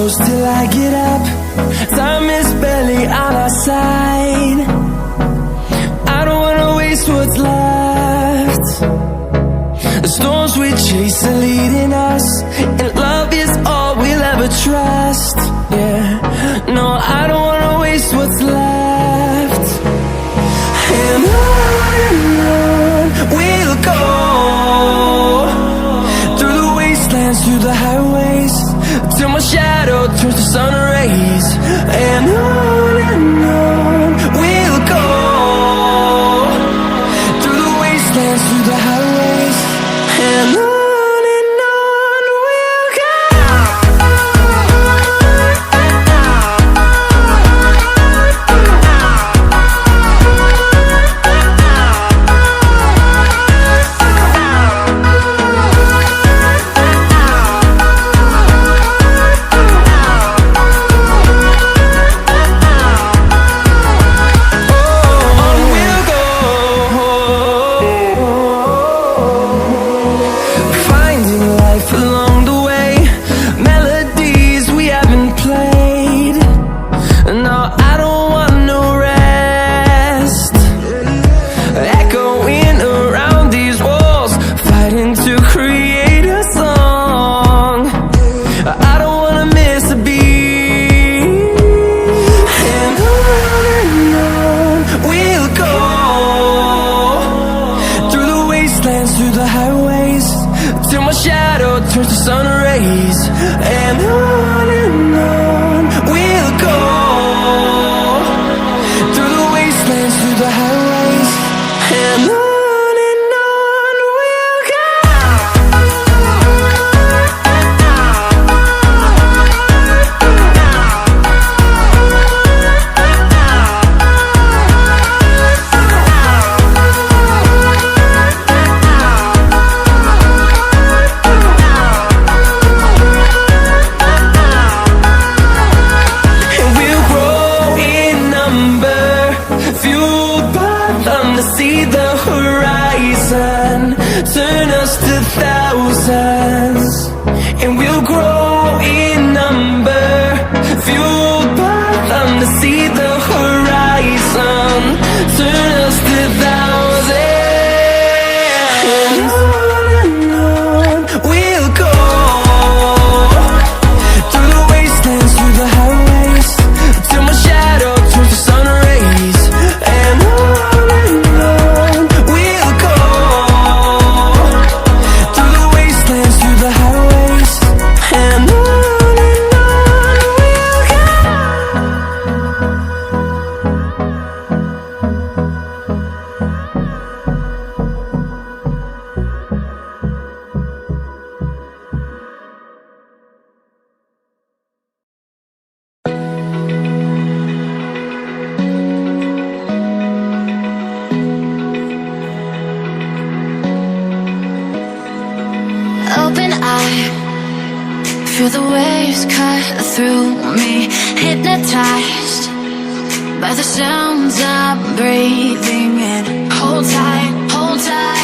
close till I get up. Time is barely on our side. I don't wanna waste what's left. The storms we chase are leading us, and love is all we'll ever trust. Yeah, no, I don't wanna waste what's left. And on we'll go, through the wastelands, through the highways, till my shadow turns to sun rays. And on we'll go, through the wastelands, through the highways, and on we'll go. Through the highways, till my shadow turns to sun rays. And on we'll go, through the wastelands, through the highways, and on we'll go. See the horizon, turn us to thousands, and we'll grow in number, fueled by them. To see the horizon, turn us to thousands, and on we'll go, through the wastelands, through the highways, till my shadow turns to sun rays. And on open eye, feel the waves cut through me, hypnotized by the sounds I'm breathing in. Hold tight, hold tight.